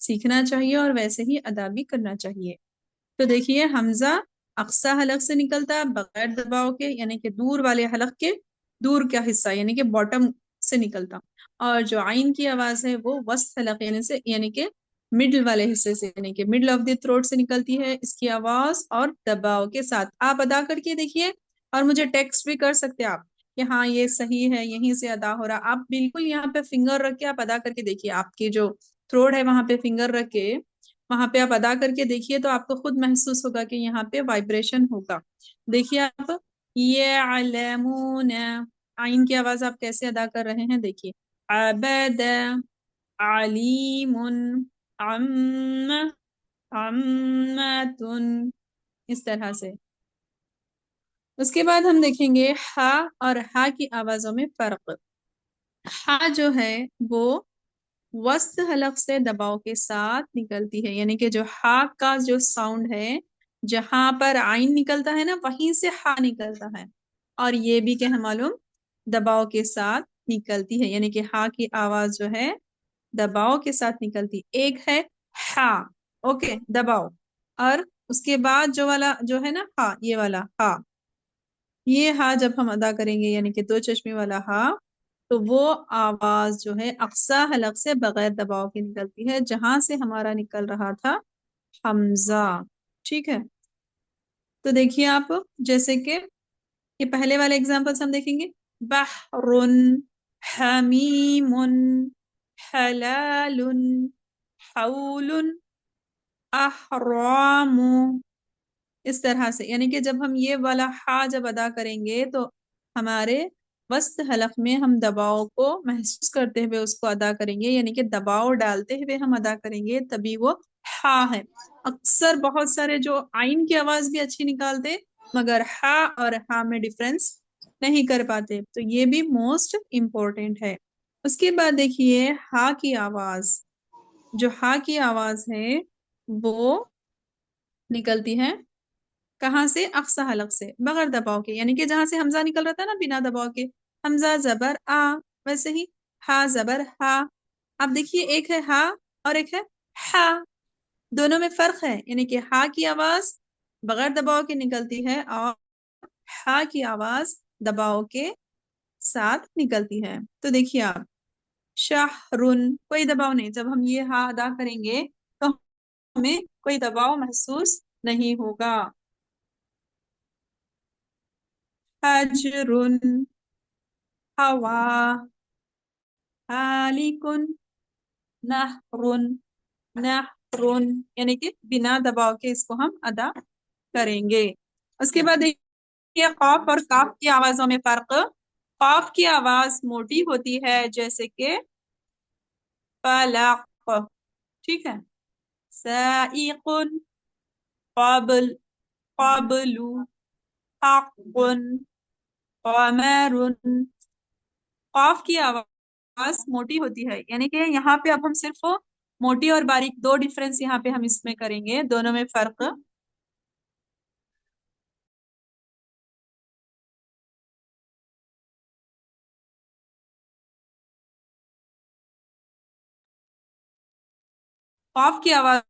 سیکھنا چاہیے اور ویسے ہی ادا بھی کرنا چاہیے۔ تو دیکھیے حمزہ اقصی حلق سے نکلتا ہے بغیر دباؤ کے، یعنی کہ دور والے حلق کے دور کا حصہ، یعنی کہ باٹم سے نکلتا، اور جو عین کی آواز ہے وہ وسط حلق یعنی کہ مڈل والے حصے سے، یعنی کہ مڈل آف دی تھروٹ سے نکلتی ہے اس کی آواز، اور دباؤ کے ساتھ۔ آپ ادا کر کے دیکھیے اور مجھے ٹیکسٹ بھی کر سکتے آپ کہ ہاں یہ صحیح ہے، یہیں سے ادا ہو رہا۔ آپ بالکل یہاں پہ فنگر رکھ کے آپ ادا کر کے دیکھیے، آپ کی جو تھروٹ ہے وہاں پہ فنگر رکھ کے وہاں پہ آپ ادا کر کے دیکھیے تو آپ کو خود محسوس ہوگا کہ یہاں پہ وائبریشن ہوگا۔ دیکھیے آپ یعلمون، عین کی آواز آپ کیسے ادا کر رہے ہیں، دیکھیے عبد، علیم، عم، عمتن، اس طرح سے۔ اس کے بعد ہم دیکھیں گے ہا اور ہا کی آوازوں میں فرق۔ ہا جو ہے وہ وسط حلق سے دباؤ کے ساتھ نکلتی ہے، یعنی کہ جو ہا کا جو ساؤنڈ ہے جہاں پر عین نکلتا ہے نا وہیں سے ہا نکلتا ہے، اور یہ بھی کہ معلوم دباؤ کے ساتھ نکلتی ہے، یعنی کہ ہا کی آواز جو ہے دباؤ کے ساتھ نکلتی۔ ایک ہے ہا، اوکے دباؤ، اور اس کے بعد جو والا جو ہے نا ہا، یہ والا ہا، یہ ہا جب ہم ادا کریں گے یعنی کہ دو چشمی والا ہا، تو وہ آواز جو ہے اقصی حلق سے بغیر دباؤ کی نکلتی ہے جہاں سے ہمارا نکل رہا تھا حمزہ، ٹھیک ہے۔ تو دیکھیے آپ جیسے کہ یہ پہلے والے اگزامپلس ہم دیکھیں گے، بحر، حمیم، حلال، حول، احرام، اس طرح سے، یعنی کہ جب ہم یہ والا ہا جب ادا کریں گے تو ہمارے وسط حلق میں ہم دباؤ کو محسوس کرتے ہوئے اس کو ادا کریں گے، یعنی کہ دباؤ ڈالتے ہوئے ہم ادا کریں گے تبھی وہ ہا ہے۔ اکثر بہت سارے جو عین کی آواز بھی اچھی نکالتے مگر ہا اور ہا میں ڈفرنس نہیں کر پاتے، تو یہ بھی موسٹ امپورٹنٹ ہے۔ اس کے بعد دیکھیے ہا کی آواز، جو ہا کی آواز ہے وہ نکلتی ہے کہاں سے؟ اقصی حلق سے بغیر دباؤ کے، یعنی کہ جہاں سے حمزہ نکل رہا تھا نا بنا دباؤ کے، حمزہ زبر آ، ویسے ہی ہا زبر ہا۔ اب دیکھیے ایک ہے ہا اور ایک ہے ہا، دونوں میں فرق ہے، یعنی کہ ہا کی آواز بغیر دباؤ کے نکلتی ہے اور ہا کی آواز دباؤ کے ساتھ نکلتی ہے۔ تو دیکھیے آپ شہرن، کوئی دباؤ نہیں، جب ہم یہ ہا ادا کریں گے تو ہمیں کوئی دباؤ محسوس نہیں ہوگا۔ حجر، ہوا، حالکن، نہر، نہر، یعنی کہ بنا دباؤ کے اس کو ہم ادا کریں گے۔ اس کے بعد دیکھیے قاف اور کاف کی آوازوں میں فرق۔ قاف کی آواز موٹی ہوتی ہے جیسے کہ فلق، ٹھیک ہے، سائق، قابل، قابل، حق، قمر۔ قاف کی آواز موٹی ہوتی ہے، یعنی کہ یہاں پہ اب ہم صرف موٹی اور باریک دو ڈیفرنس یہاں پہ ہم اس میں کریں گے، دونوں میں فرق۔ قاف کی آواز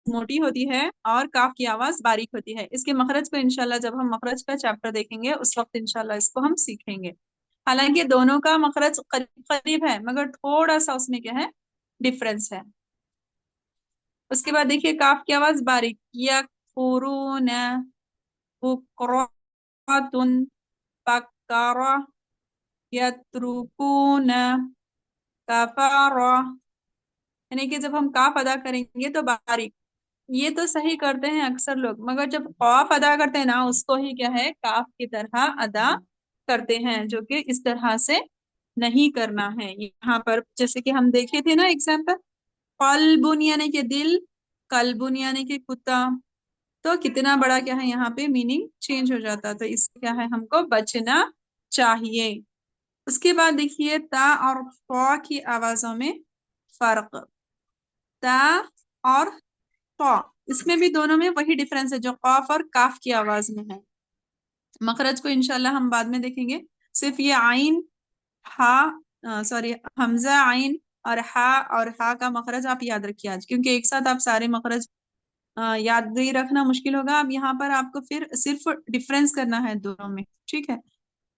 موٹی ہوتی ہے اور کاف کی آواز باریک ہوتی ہے۔ اس کے مخرج کو انشاءاللہ جب ہم مخرج کا چیپٹر دیکھیں گے اس وقت انشاءاللہ اس کو ہم سیکھیں گے۔ حالانکہ دونوں کا مخرج قریب قریب ہے مگر تھوڑا سا اس میں کیا ہے ڈفرنس ہے۔ اس کے بعد دیکھیے کاف کی آواز باریک، یکفرون، بکراتن، فکرہ، یترکون، کفرہ، یعنی کہ جب ہم کاف ادا کریں گے تو باریک، یہ تو صحیح کرتے ہیں اکثر لوگ، مگر جب قاف ادا کرتے ہیں نا اس کو ہی کیا ہے کاف کی طرح ادا کرتے ہیں، جو کہ اس طرح سے نہیں کرنا ہے۔ یہاں پر جیسے کہ ہم دیکھے تھے نا ایگزامپل، قلب یعنی کہ دل، قلب یعنی کہ کتا، تو کتنا بڑا کیا ہے یہاں پہ میننگ چینج ہو جاتا، تو اس کیا ہے ہم کو بچنا چاہیے۔ اس کے بعد دیکھیے تا اور فا کی آوازوں میں فرق۔ تا اور فا، اس میں بھی دونوں میں وہی ڈفرنس ہے جو قاف اور کاف کی آواز میں ہے۔ مخرج کو انشاءاللہ ہم بعد میں دیکھیں گے، صرف یہ عین، ہا، سوری، حمزہ عین اور ہا کا مخرج آپ یاد رکھیے آج، کیونکہ ایک ساتھ آپ سارے مخرج یاد نہیں رکھنا مشکل ہوگا. اب یہاں پر آپ کو پھر صرف ڈفرینس کرنا ہے دونوں میں. ٹھیک ہے،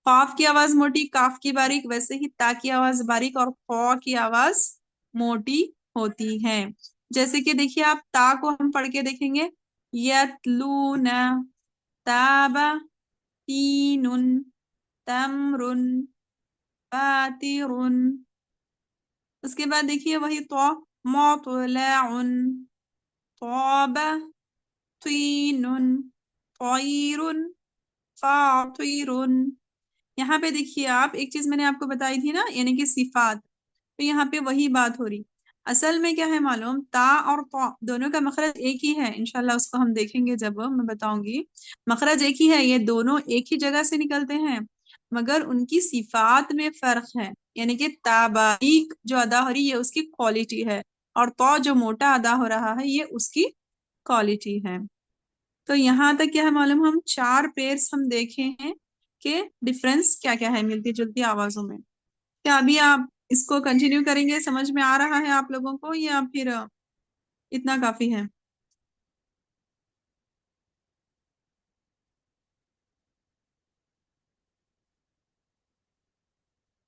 قاف کی آواز موٹی، کاف کی باریک، ویسے ہی تا کی آواز باریک اور قا کی آواز موٹی ہوتی ہے. جیسے کہ دیکھیے آپ تا کو ہم پڑھ کے دیکھیں گے، یتلون، تاب، تین، تمر، فاتر. اس کے بعد دیکھیے وہی تو، مطلع، طاب، طین، طیر، فاطر. یہاں پہ دیکھیے آپ ایک چیز میں نے آپ کو بتائی تھی نا، یعنی کہ صفات، تو یہاں پہ وہی بات ہو رہی. اصل میں کیا ہے معلوم، تا اور طا دونوں کا مخرج ایک ہی ہے. انشاءاللہ اس کو ہم دیکھیں گے جب میں بتاؤں گی. مخرج ایک ہی ہے، یہ دونوں ایک ہی جگہ سے نکلتے ہیں، مگر ان کی صفات میں فرق ہے. یعنی کہ تا باریک جو ادا ہو رہی ہے اس کی کوالٹی ہے، اور طا جو موٹا ادا ہو رہا ہے یہ اس کی کوالٹی ہے. تو یہاں تک کیا ہے معلوم، ہم 4 پیئرس ہم دیکھے ہیں کہ ڈفرینس کیا کیا ہے ملتی جلتی آوازوں میں. کیا ابھی آپ اس کو کنٹینیو کریں گے؟ سمجھ میں آ رہا ہے آپ لوگوں کو، یا پھر اتنا کافی ہے؟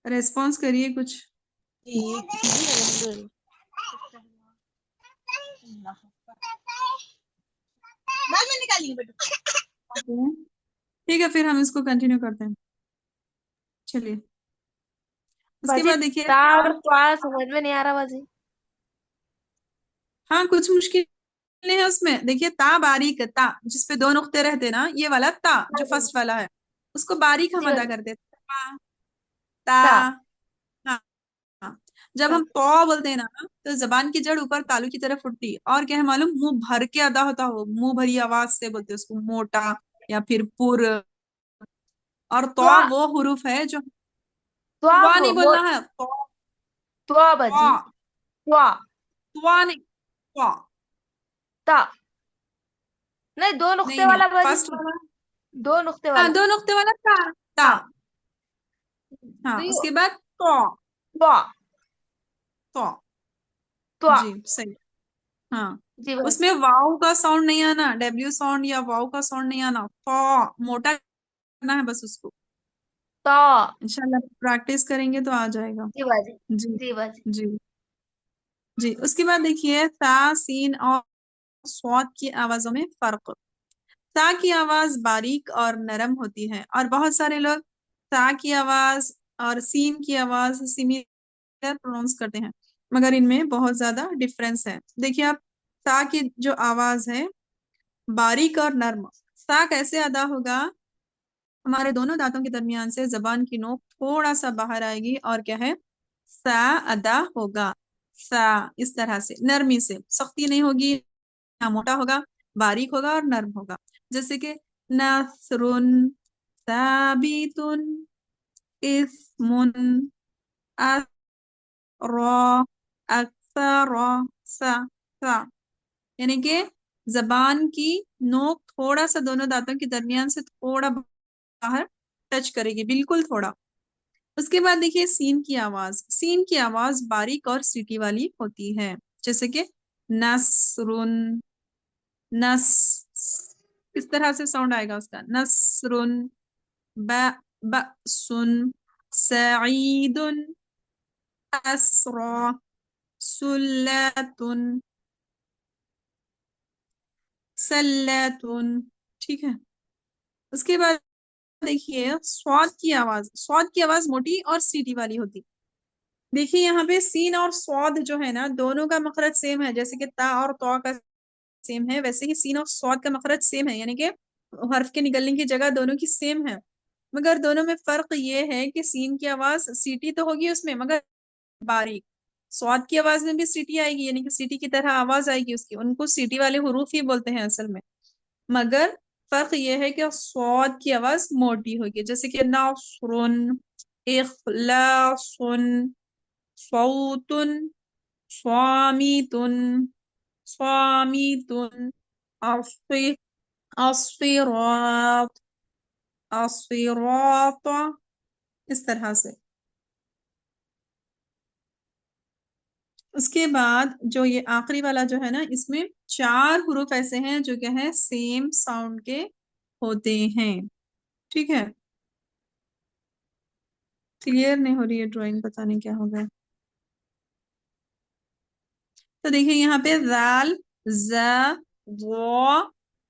ریسپانس کریے کچھ. ٹھیک ہے، پھر ہم اس کو کنٹینیو کرتے ہیں. چلیے اس کے باجی بعد دیکھیے تا اور طا سمجھ میں نہیں آ رہا باجی. ہاں کچھ مشکل ہے اس میں. دیکھیے تا باریک تا جس پہ 2 نقطے رہتے نا، یہ والا تا جو فرسٹ والا ہے اس کو باریک ہم جی ادا باجی. کرتے تا تا. تا ہاں ہاں. جب تا ہم تو بولتے ہیں نا تو زبان کی جڑ اوپر تالو کی طرف اٹھتی، اور کیا ہے معلوم، منہ بھر کے ادا ہوتا ہو، منہ بھری آواز سے بولتے اس کو، موٹا یا پھر پر. اور تو طا وہ حروف ہے جو طا وا نہیں بولنا ہے، تو طا باجی. طا نہیں، تو تا نہیں، 2 نقطے نہیں نہیں والا باجی. فرسٹ والا. 2 نقطے ہاں والا. 2 نقطے والا تا. تا. تا. ہاں ڈو اس یو کے بعد تو. طا تو طا. جی صحیح. ہاں جی اس باجی. میں واؤ کا ساؤنڈ نہیں آنا، ڈبلیو ساؤنڈ یا واؤ کا ساؤنڈ نہیں آنا. تو موٹا کرنا ہے بس اس کو. طا. انشاءاللہ پریکٹس کریں گے تو آ جائے گا. جی باجی. جی جی باجی. جی جی. اس کے بعد دیکھیے تا، سین اور صاد کی آوازوں میں فرق. تا کی آواز باریک اور نرم ہوتی ہے، اور بہت سارے لوگ تا کی آواز اور سین کی آواز سیملر پروننس کرتے ہیں، مگر ان میں بہت زیادہ ڈفرینس ہے. دیکھیے آپ تا کی جو آواز ہے باریک اور نرم، تا کیسے ادا ہوگا؟ ہمارے دونوں دانتوں کے درمیان سے زبان کی نوک تھوڑا سا باہر آئے گی، اور کیا ہے، سا ادا ہوگا. سا اس طرح سے نرمی سے، سختی نہیں ہوگی، نہ موٹا ہوگا، باریک ہوگا اور نرم ہوگا. جیسے کہ نصر، ثابت، اسم، را، اکثر، سا. سا یعنی کہ زبان کی نوک تھوڑا سا دونوں دانتوں کے درمیان سے تھوڑا باہر ٹچ کرے گی، بالکل تھوڑا. اس کے بعد دیکھیے سین کی آواز. سین کی آواز باریک اور سیٹی والی ہوتی ہے، جیسے کہ نصر، نس. کس طرح سے ساؤنڈ آئے گا اس کا؟ نصر، بأس، سعید، اسرا، سلات، سلات. ٹھیک ہے. اس کے بعد دیکھیے سواد کی آواز. سواد کی آواز موٹی اور سیٹی والی ہوتی. دیکھیے یہاں پہ سین اور سواد جو ہے نا، دونوں کا مخرج سیم ہے. جیسے کہ تا اور تو کا سیم ہے، ویسے ہی سین اور سواد کا مخرج سیم ہے، یعنی کہ حرف کے نکلنے کی جگہ دونوں کی سیم ہے. مگر دونوں میں فرق یہ ہے کہ سین کی آواز سیٹی تو ہوگی اس میں، مگر باریک. سواد کی آواز میں بھی سیٹی آئے گی، یعنی کہ سیٹی کی طرح آواز آئے گی اس کی. ان کو سیٹی والے حروف ہی بولتے ہیں اصل میں، مگر فرق یہ ہے کہ سواد کی آواز موٹی ہوگی. جیسے کہ نصر، اخلاص، صوت، صامت، صامت، الصراط، الصراط. اس طرح سے. اس کے بعد جو یہ آخری والا جو ہے نا، اس میں 4 حروف ایسے ہیں جو کہ ہے سیم ساؤنڈ کے ہوتے ہیں. ٹھیک ہے، کلیئر نہیں ہو رہی ہے ڈرائنگ، پتہ نہیں کیا ہو گیا. تو دیکھیں یہاں پہ ذال، ز، و،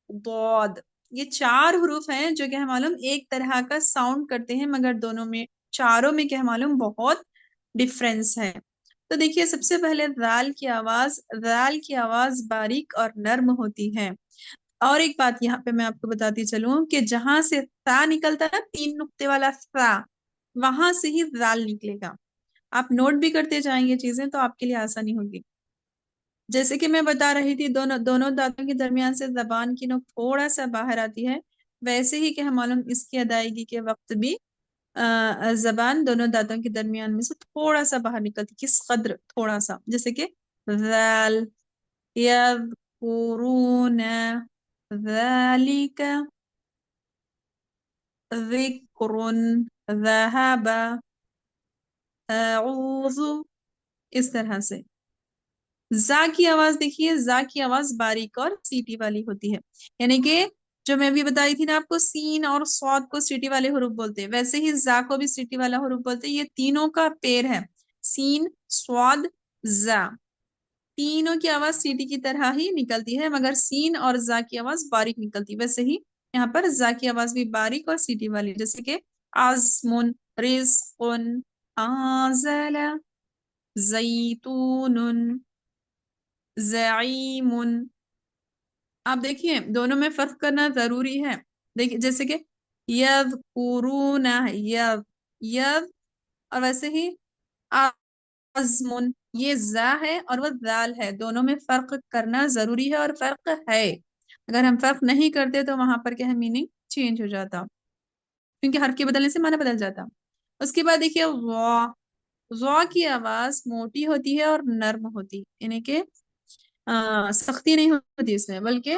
ضاد، یہ 4 حروف ہیں جو کہ ہم معلوم ایک طرح کا ساؤنڈ کرتے ہیں، مگر دونوں میں، چاروں میں کہ معلوم بہت ڈفرینس ہے. تو دیکھیے سب سے پہلے ذال کی آواز باریک اور نرم ہوتی ہے. اور ایک بات یہاں پہ میں آپ کو بتاتی چلوں کہ جہاں سے تا نکلتا ہے نا، 3 نقطے والا سا، وہاں سے ہی ذال نکلے گا. آپ نوٹ بھی کرتے جائیں گے چیزیں تو آپ کے لیے آسانی ہوگی. جیسے کہ میں بتا رہی تھی دونوں دانتوں کے درمیان سے زبان کی نوک تھوڑا سا باہر آتی ہے، ویسے ہی کہ ہم معلوم اس کی ادائیگی کے وقت بھی زبان دونوں دانتوں کے درمیان میں سے تھوڑا سا باہر نکلتی. کس قدر؟ تھوڑا سا. جیسے کہ ذال، یذکرون، ذالک، ذکر، ذہب، اعوذ، اس طرح سے. زا کی آواز دیکھیے، زا کی آواز باریک اور سیٹی والی ہوتی ہے. یعنی کہ جو میں بھی بتائی تھی نا آپ کو، سین اور صاد کو سیٹی والے حروف بولتے ہیں، ویسے ہی زا کو بھی سیٹی والا حروف بولتے ہیں. یہ تینوں کا پیر ہے، سین، صاد، زا. تینوں کی آواز سیٹی کی طرح ہی نکلتی ہے، مگر سین اور زا کی آواز باریک نکلتی ہے. ویسے ہی یہاں پر زا کی آواز بھی باریک اور سیٹی والی، جیسے کہ عزم، رزق، آزل، زیتون، زعیم. آپ دیکھیے دونوں میں فرق کرنا ضروری ہے. دیکھیے جیسے کہ یذکرون، ید، اور ویسے ہی عزم، یہ زا ہے اور وہ ذال ہے. دونوں میں فرق کرنا ضروری ہے، اور فرق ہے. اگر ہم فرق نہیں کرتے تو وہاں پر کیا ہے، میننگ چینج ہو جاتا، کیونکہ حرف کے بدلنے سے معنی بدل جاتا. اس کے بعد دیکھیے ضا کی آواز موٹی ہوتی ہے اور نرم ہوتی، یعنی کہ سختی نہیں ہوتی اس میں، بلکہ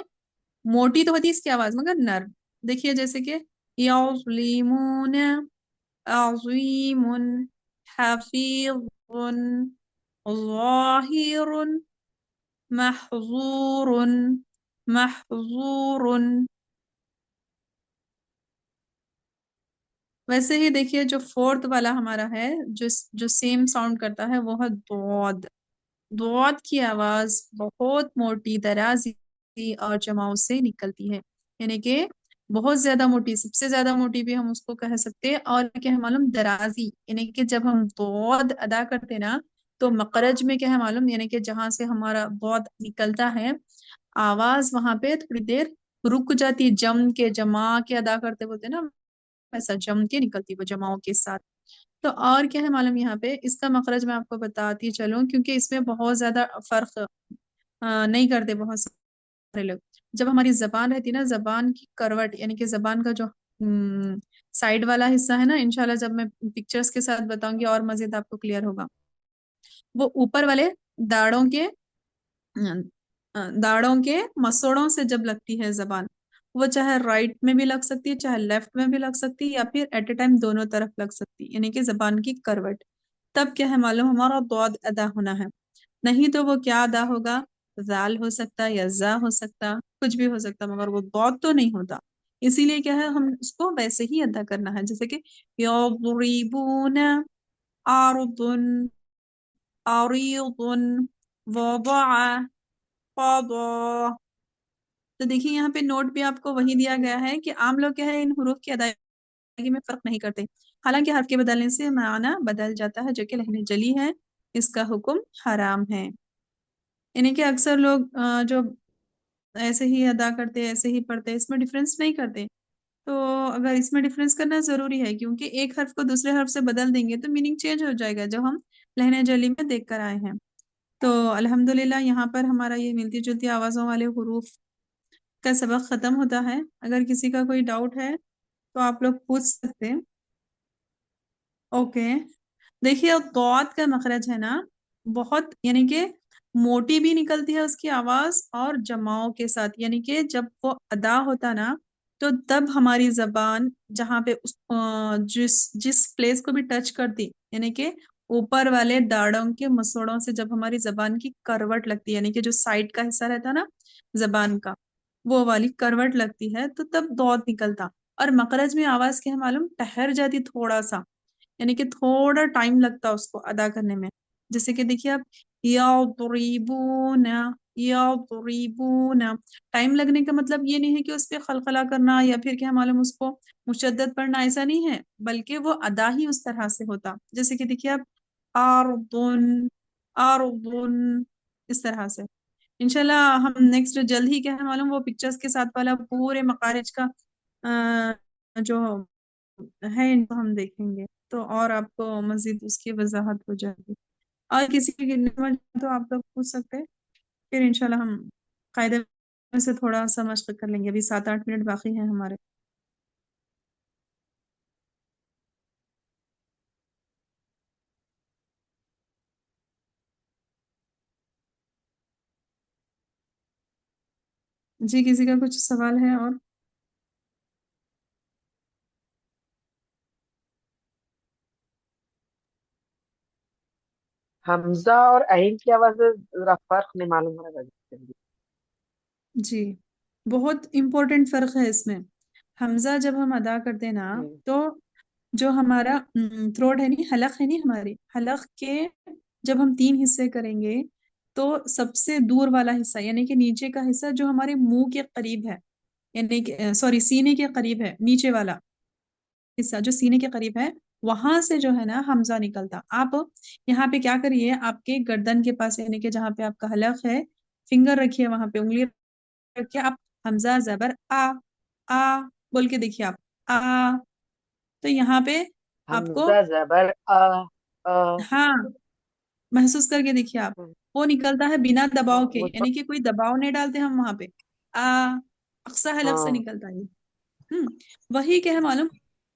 موٹی تو ہوتی اس کی آواز مگر نرم. دیکھیے جیسے کہ یظلمون، عظیم، حفیظ، ظاہر، محظور، محظور. ویسے ہی دیکھیے جو 4تھ والا ہمارا ہے، جو سیم ساؤنڈ کرتا ہے، وہ ہے ضاد. ضاد کی آواز بہت موٹی، درازی اور جماؤ سے نکلتی ہے، یعنی کہ بہت زیادہ موٹی، سب سے زیادہ موٹی بھی ہم اس کو کہہ سکتے ہیں. اور کیا ہے معلوم، درازی، یعنی کہ جب ہم ضاد ادا کرتے نا تو مخرج میں کیا ہے معلوم، یعنی کہ جہاں سے ہمارا ضاد نکلتا ہے آواز، وہاں پہ تھوڑی دیر رک جاتی، جم کے، جما کے ادا کرتے ہوتے نا، ایسا جم کے نکلتی وہ جماؤں کے ساتھ. تو اور کیا ہے معلوم، یہاں پہ اس کا مخرج میں آپ کو بتاتی چلوں، کیونکہ اس میں بہت زیادہ فرق نہیں کرتے بہت سارے لوگ. جب ہماری زبان رہتی نا، زبان کی کروٹ، یعنی کہ زبان کا جو سائڈ والا حصہ ہے نا، انشاءاللہ جب میں پکچرز کے ساتھ بتاؤں گی اور مزید آپ کو کلیئر ہوگا. وہ اوپر والے داڑوں کے مسوڑوں سے جب لگتی ہے زبان، وہ چاہے رائٹ میں بھی لگ سکتی ہے، چاہے لیفٹ میں بھی لگ سکتی ہے، یا پھر ایٹ اے ٹائم دونوں طرف لگ سکتی، یعنی کہ زبان کی کروٹ. تب کیا ہے معلوم، ہمارا ضاد ادا ہونا ہے. نہیں تو وہ کیا ادا ہوگا، ذال ہو سکتا یا زا ہو سکتا، کچھ بھی ہو سکتا، مگر وہ ضاد تو نہیں ہوتا. اسی لیے کیا ہے، ہم اس کو ویسے ہی ادا کرنا ہے، جیسے کہ یضربون، عرض، عریض، وضع، قضا. تو دیکھیے یہاں پہ نوٹ بھی آپ کو وہی دیا گیا ہے کہ عام لوگ کیا ہے ان حروف کی ادائیگی میں فرق نہیں کرتے، حالانکہ حرف کے بدلنے سے معنی بدل جاتا ہے، جو کہ لہن جلی ہے، اس کا حکم حرام ہے. یعنی کہ اکثر لوگ جو ایسے ہی ادا کرتے، ایسے ہی پڑھتے، اس میں ڈفرینس نہیں کرتے. تو اگر اس میں ڈفرینس کرنا ضروری ہے، کیونکہ ایک حرف کو دوسرے حرف سے بدل دیں گے تو میننگ چینج ہو جائے گا، جو ہم لہن جلی میں دیکھ کر آئے ہیں. تو الحمدللہ یہاں پر ہمارا یہ ملتی جلتی آوازوں والے حروف کا سبق ختم ہوتا ہے. اگر کسی کا کوئی ڈاؤٹ ہے تو آپ لوگ پوچھ سکتے ہیں. اوکے، دیکھیے ضاد کا مخرج ہے نا، بہت، یعنی کہ موٹی بھی نکلتی ہے اس کی آواز، اور جماؤں کے ساتھ، یعنی کہ جب وہ ادا ہوتا نا تو تب ہماری زبان جہاں پہ جس پلیس کو بھی ٹچ کرتی، یعنی کہ اوپر والے داڑوں کے مسوڑوں سے جب ہماری زبان کی کروٹ لگتی ہے، یعنی کہ جو سائڈ کا حصہ رہتا نا زبان کا، وہ والی کروٹ لگتی ہے تو تب دودھ نکلتا. اور مخرج میں آواز کیا ہے معلوم؟ ٹھہر جاتی تھوڑا سا، یعنی کہ تھوڑا ٹائم لگتا اس کو ادا کرنے میں. جیسے کہ دیکھیے آپ، یضربون، یضربون. ٹائم لگنے کا مطلب یہ نہیں ہے کہ اس پہ خلخلہ کرنا یا پھر کیا معلوم اس کو مشدد پڑھنا، ایسا نہیں ہے، بلکہ وہ ادا ہی اس طرح سے ہوتا. جیسے کہ دیکھیے آپ، آرضن، آرضن، اس طرح سے. انشاءاللہ ہم نیکسٹ جلد ہی کیا ہے معلوم وہ پکچرز کے ساتھ والا پورے مخارج کا جو ہے ان کو ہم دیکھیں گے، تو اور آپ کو مزید اس کی وضاحت ہو جائے گی. اور کسی کی سمجھ تو آپ لوگ پوچھ سکتے ہیں، پھر انشاءاللہ ہم قاعدے میں سے تھوڑا سا مشق کر لیں گے. ابھی 7-8 منٹ باقی ہیں ہمارے. جی کسی کا کچھ سوال ہے اور؟ حمزہ اور عین کی آواز ذرا فرق نہیں معلوم ہو رہا ہے. جی بہت امپورٹنٹ فرق ہے اس میں. حمزہ جب ہم ادا کرتے ہیں نا تو جو ہمارا تھروٹ ہے نہیں، حلق ہے نہیں، ہماری حلق کے جب ہم 3 حصے کریں گے تو سب سے دور والا حصہ یعنی کہ نیچے کا حصہ جو ہمارے منہ کے قریب ہے، یعنی کہ سوری سینے کے قریب ہے، نیچے والا حصہ جو سینے کے قریب ہے، وہاں سے جو ہے نا حمزہ نکلتا. آپ یہاں پہ کیا کریے، آپ کے گردن کے پاس یعنی کہ جہاں پہ آپ کا حلق ہے، فنگر رکھیے، وہاں پہ انگلی رکھیے. آپ حمزہ زبر آ بول کے دیکھیے آپ، آ. تو یہاں پہ آپ کو حمزہ زبر ہاں محسوس کر کے دیکھیے آپ، وہ نکلتا ہے بنا دباؤ کے، وہ تو یعنی کہ کوئی دباؤ نہیں ڈالتے ہم وہاں پہ. آ اقصی حلق سے ہاں نکلتا ہے. وہی کیا ہے معلوم،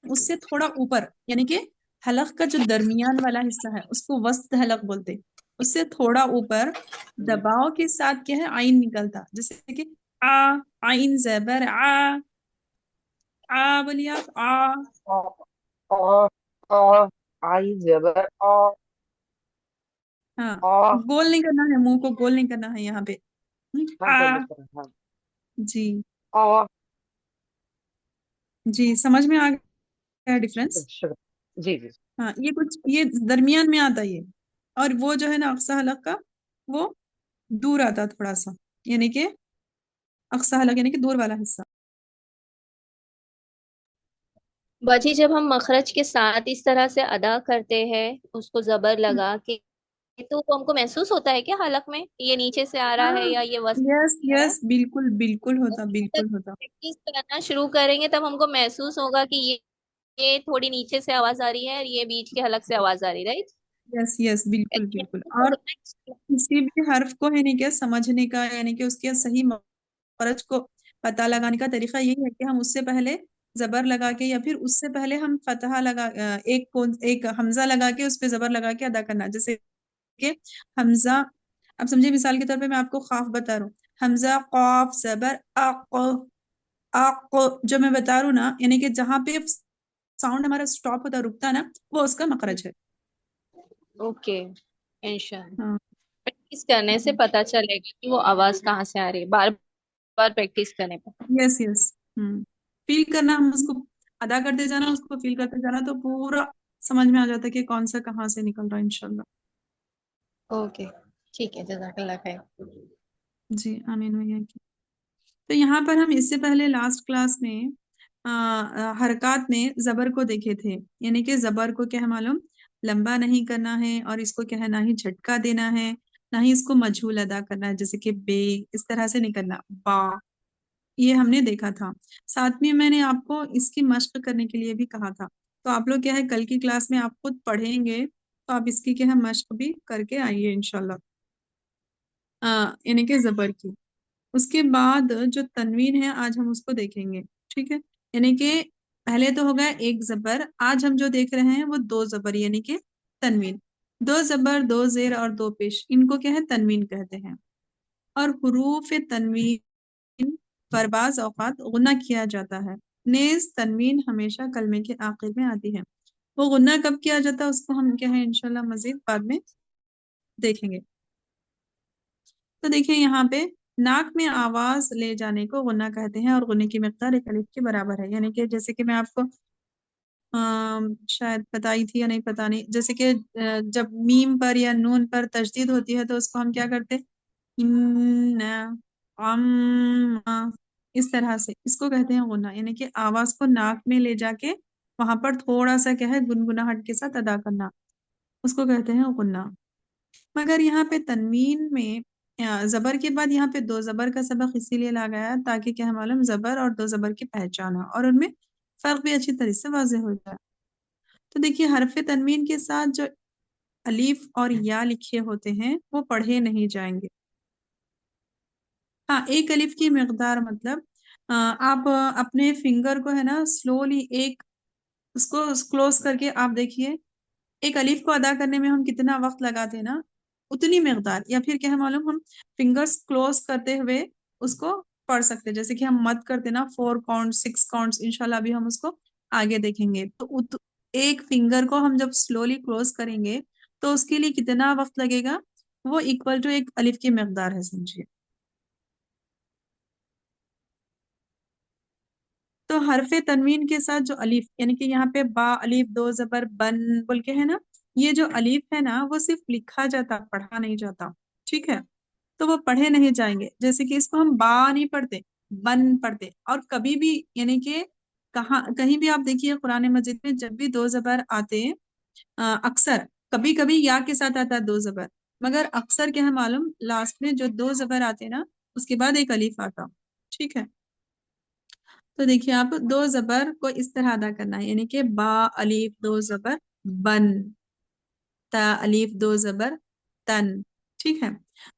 اس سے تھوڑا اوپر یعنی کہ حلق کا جو درمیان والا حصہ ہے اس کو وسط حلق بولتے. اس سے تھوڑا اوپر دباؤ کے ساتھ کیا ہے آئین نکلتا. جیسے کہ آ، آئین زبر آ، آ بولیے آپ، آ. عین زبر ہاں آ. گول نہیں کرنا ہے، منہ کو گول نہیں کرنا ہے یہاں پہ. ہاں آ. گول نہیں کرنا. ہاں جی آ. جی سمجھ میں آ گیا ڈفرینس. شکر. جی جی. ہاں یہ کچھ یہ درمیان میں آتا یہ، اور وہ جو ہے نا اقصی حلق کا وہ دور آتا تھوڑا سا، یعنی کہ اقصی حلق یعنی کہ دور والا حصہ. باجی جب ہم مخرج کے ساتھ اس طرح سے ادا کرتے ہیں اس کو زبر لگا کے، تو ہم کو محسوس ہوتا ہے کہ حلق میں یہ نیچے سے آ رہا ہاں ہے یا یہ وسط یس سے آ رہا یس ہے. بالکل بالکل اور ہوتا، جب بالکل ہوتا. پریکٹس کرنا شروع کریں گے تب ہم کو محسوس ہوگا کہ یہ تھوڑی نیچے سے آواز آ رہی ہے اور یہ بیچ کے حلق سے آواز آ رہی ہے، رائٹ؟ یس یس بالکل بالکل. اور کسی بھی حرف کو ہے نہیں کیا سمجھنے کا، یعنی کہ اس کے صحیح مخرج کو پتہ لگانے کا طریقہ یہی ہے کہ ہم اس سے پہلے زبر لگا کے یا پھر اس سے پہلے ہم فتحہ لگا ایک حمزہ لگا کے اس پہ زبر لگا کے ادا کرنا. جیسے کہ حمزہ، اب سمجھے مثال کے طور پہ میں آپ کو خاف بتا رہا ہوں، حمزہ قاف زبر اق، اق جو میں بتا رہا ہوں نا، یعنی کہ جہاں پہ ساؤنڈ ہمارا سٹاپ ہوتا رکتا ہے نا، وہ اس کا مخرج ہے. اوکے انشاءاللہ ہاں پریکٹس کرنے سے پتا چلے گا کہ وہ آواز کہاں سے آ رہی ہے، بار بار پریکٹس کرنے پر. یس یس. فیل کرنا، ہم اس کو ادا کرتے جانا، اس کو فیل کرتے جانا تو پورا سمجھ میں آ جاتا ہے کہ کون سا کہاں سے نکل رہا ہے انشاءاللہ. اوکے ٹھیک ہے، جزاک اللہ خیر. جی آمین ویا کی. تو یہاں پر ہم اس سے پہلے لاسٹ کلاس میں حرکات میں زبر کو دیکھے تھے، یعنی کہ زبر کو کیا ہے معلوم، لمبا نہیں کرنا ہے، اور اس کو کیا ہے نہ ہی جھٹکا دینا ہے، نہ ہی اس کو مجھول ادا کرنا ہے. جیسے کہ بے اس طرح سے نکلنا، با، یہ ہم نے دیکھا تھا. ساتھ میں میں نے آپ کو اس کی مشق کرنے کے لیے بھی کہا تھا. تو آپ لوگ کیا ہے کل کی کلاس میں آپ خود پڑھیں گے تو آپ اس کی کیا ہے مشق بھی کر کے آئیے انشاءاللہ، یعنی کہ زبر کی. اس کے بعد جو تنوین ہے آج ہم اس کو دیکھیں گے، ٹھیک ہے. یعنی کہ پہلے تو ہوگا ایک زبر، آج ہم جو دیکھ رہے ہیں وہ 2 زبر یعنی کہ تنوین. 2 زبر 2 زیر اور 2 پیش، ان کو کیا ہے تنوین کہتے ہیں. اور حروف تنوین پر بعض اوقات غنہ کیا جاتا ہے، نیز تنوین ہمیشہ کلمے کے آخر میں آتی ہے. وہ غنہ کب کیا جاتا ہے اس کو ہم کیا ہے انشاءاللہ مزید بعد میں دیکھیں گے. تو دیکھیں یہاں پہ ناک میں آواز لے جانے کو غنہ کہتے ہیں اور غنے کی مقدار ایک الف کے برابر ہے. یعنی کہ جیسے کہ میں آپ کو شاید بتائی تھی یا نہیں پتا نہیں، جیسے کہ جب میم پر یا نون پر تشدید ہوتی ہے تو اس کو ہم کیا کرتے اس طرح سے، اس کو کہتے ہیں غنہ. یعنی کہ آواز کو ناک میں لے جا کے وہاں پر تھوڑا سا کیا ہے گنگناہٹ کے ساتھ ادا کرنا، اس کو کہتے ہیں غنہ. مگر یہاں پہ تنوین میں زبر کے بعد یہاں پہ دو زبر کا سبق اسی لیے لایا تاکہ کیا معلوم زبر اور دو زبر کی پہچان ہو اور ان میں فرق بھی اچھی طرح سے واضح ہو جائے. تو دیکھیے حرف تنوین کے ساتھ جو الف اور یا لکھے ہوتے ہیں وہ پڑھے نہیں جائیں گے. ہاں ایک الف کی مقدار مطلب آپ اپنے فنگر کو ہے نا سلولی ایک اس کو کلوز کر کے آپ دیکھیے ایک الف کو ادا کرنے میں ہم کتنا وقت لگاتے ہیں نا اتنی مقدار، یا پھر کیا ہے معلوم ہم فنگرز کلوز کرتے ہوئے اس کو پڑھ سکتے، جیسے کہ ہم مد کرتے نا 4 کاؤنٹ 6 کاؤنٹس انشاءاللہ ابھی ہم اس کو آگے دیکھیں گے. تو ایک فنگر کو ہم جب سلولی کلوز کریں گے تو اس کے لیے کتنا وقت لگے گا، وہ ایکول ٹو ایک الف کی مقدار ہے سمجھیے. تو حرف تنوین کے ساتھ جو الف یعنی کہ یہاں پہ با الف دو زبر بن بول کے ہے نا، یہ جو الف ہے نا وہ صرف لکھا جاتا پڑھا نہیں جاتا. ٹھیک ہے، تو وہ پڑھے نہیں جائیں گے. جیسے کہ اس کو ہم با نہیں پڑھتے بن پڑھتے. اور کبھی بھی یعنی کہ کہیں بھی آپ دیکھیے قرآن مجید میں جب بھی دو زبر آتے اکثر کبھی کبھی یا کے ساتھ آتا ہے دو زبر، مگر اکثر کیا ہے معلوم لاسٹ میں جو دو زبر آتے نا اس کے بعد ایک الف آتا. ٹھیک ہے، تو دیکھیے آپ دو زبر کو اس طرح ادا کرنا ہے، یعنی کہ با الف دو زبر بن، تا الف دو زبر تن. ٹھیک ہے،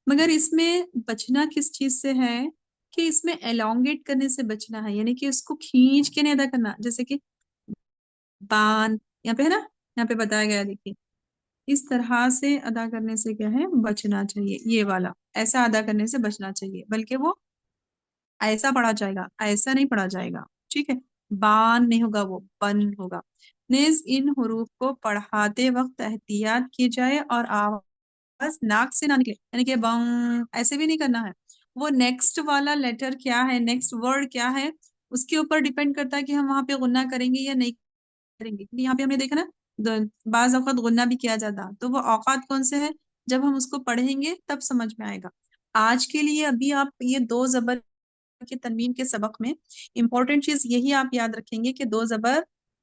مگر اس میں بچنا کس چیز سے ہے کہ اس میں elongate کرنے سے بچنا ہے، یعنی کہ اس کو کھینچ کے نہیں ادا کرنا. جیسے کہ بان یہاں پہ ہے نا، یہاں پہ بتایا گیا دیکھیے اس طرح سے ادا کرنے سے کیا ہے بچنا چاہیے. یہ والا ایسا ادا کرنے سے بچنا چاہیے، بلکہ وہ ایسا پڑھا جائے گا، ایسا نہیں پڑھا جائے گا. ٹھیک ہے، بان نہیں ہوگا وہ بن ہوگا. نیز ان حروف کو پڑھاتے وقت احتیاط کی جائے اور آواز ناک سے نہ نکلے، یعنی کہ بم ایسے بھی نہیں کرنا ہے. وہ نیکسٹ والا لیٹر کیا ہے، نیکسٹ ورڈ کیا ہے اس کے اوپر ڈیپینڈ کرتا ہے کہ ہم وہاں پہ غنہ کریں گے یا نہیں کریں گے. یہاں پہ ہم نے دیکھا نا بعض اوقات غنہ بھی کیا جاتا، تو وہ اوقات کون سے ہیں جب ہم اس کو پڑھیں گے تب سمجھ میں آئے گا. آج کے لیے ابھی آپ یہ دو زبر کے تنوین کے سبق میں امپورٹنٹ چیز یہی آپ یاد رکھیں گے کہ دو زبر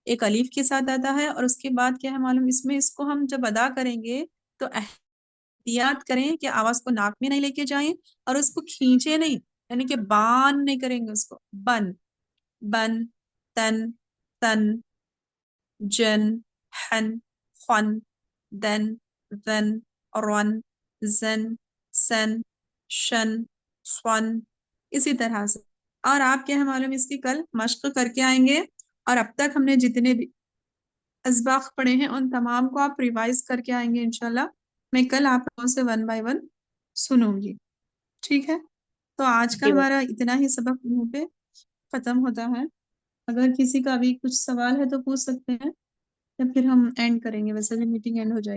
ایک الف کے ساتھ آتا ہے، اور اس کے بعد کیا ہے معلوم اس میں اس کو ہم جب ادا کریں گے تو احتیاط کریں کہ آواز کو ناک میں نہیں لے کے جائیں اور اس کو کھینچے نہیں، یعنی کہ بان نہیں کریں گے اس کو. بن بن تن تن جن حن خن دن ذن رن زن سن شن سون اسی طرح سے. اور آپ کیا ہے معلوم اس کی کل مشق کر کے آئیں گے، اور اب تک ہم نے جتنے بھی اسباق پڑھے ہیں ان تمام کو آپ ریوائز کر کے آئیں گے انشاءاللہ. میں کل آپ لوگوں سے 1 بائی 1 سنوں گی. ٹھیک ہے، تو آج کا جی ہمارا اتنا ہی سبق یہاں پہ ختم ہوتا ہے. اگر کسی کا بھی کچھ سوال ہے تو پوچھ سکتے ہیں یا پھر ہم اینڈ کریں گے، ویسے بھی میٹنگ اینڈ ہو جائے گی.